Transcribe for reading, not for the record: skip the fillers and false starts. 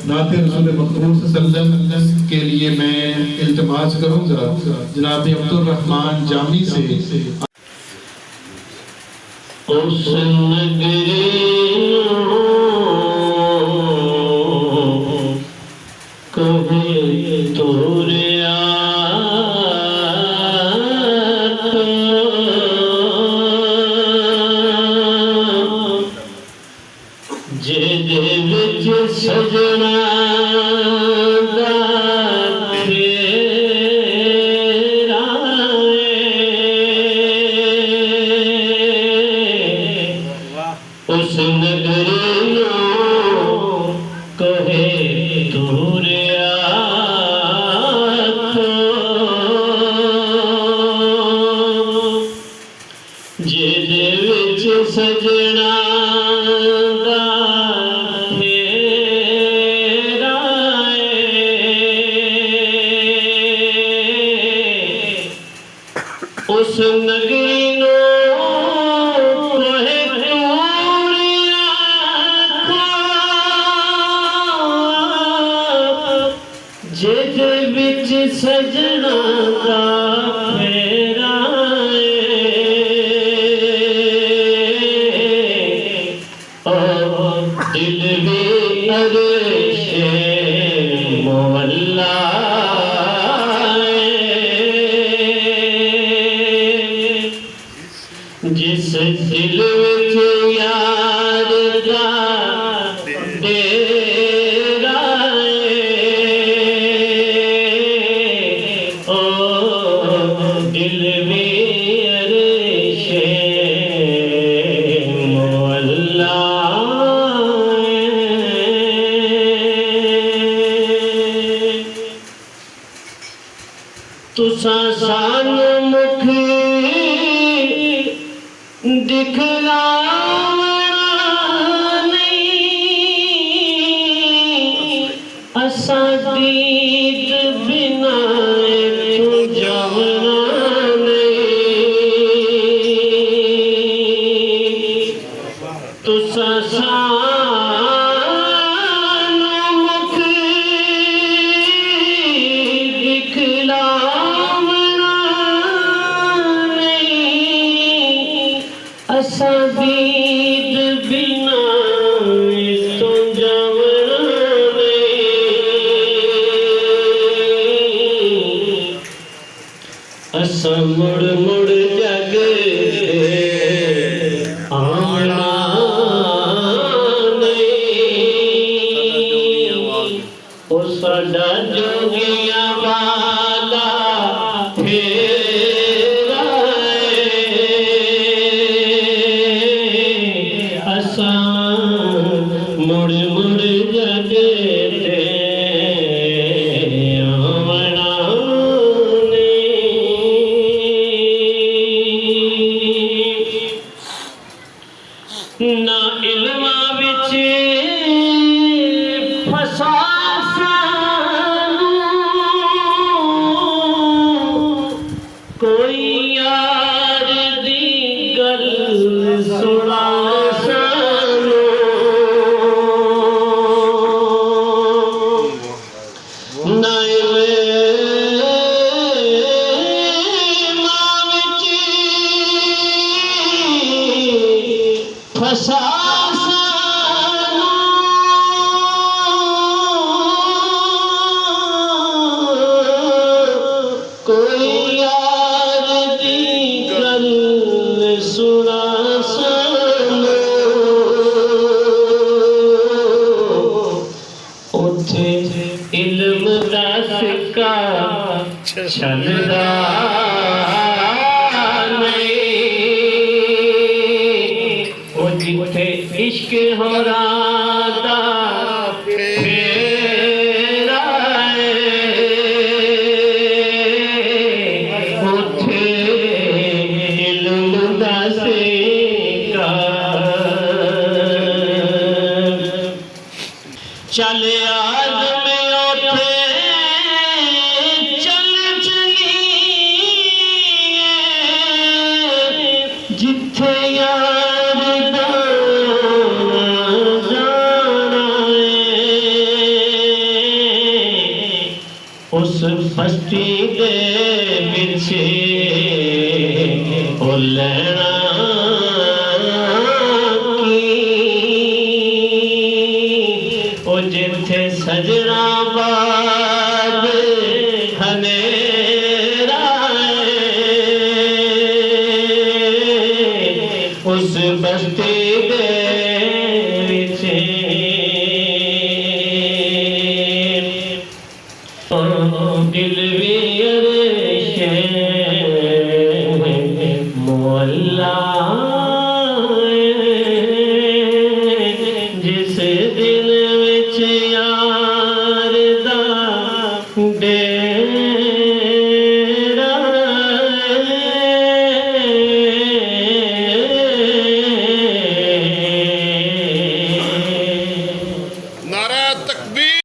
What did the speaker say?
नाते रसूल मखदूम सल्लल्लाहु के लिए मैं इल्तिमास करूँगा जनाब अब्दुल रहमान जामी से। उस नगरी कहे तोरिया जेदे विच सजना दा फेरा उस नगरी कहे तोरिया जेदे विच सजना उस नगरी नो कहे तोरिया जेदे विच सजना दा फेरा दिल भी अरशे मौला जिस दिल विच यार दा डेरा ओ दिल भी अरशे मौला तुसा सानू मुख दिखलावना नहीं असा दीद बिना तू जावना नहीं तुसा सानू मुख दिखलावना असा दीद बिना तो जावना नहीं असा मुड़ मुड़ जग आना नहीं ओ साडा जोगिया वाला मुड़ मुड़ जगे आवना ना इल्मा विच फसा कोई यार दी गल सुना फसा कोई यार दी गल सुना उथे इल्म दा सिक्का चलदा जिथे इश्क हो रादा फेरा उथे इल्म दा सिक्का चल आदम उथे चल चली जिथे यार दा जाना है उस बस्ती दे पिछे ओ लैना ओ जिथे सजना बाद हनेरा उस बस्ती दे पिछे दिल भी अरशे मोहल्ला जिस दिल विच यार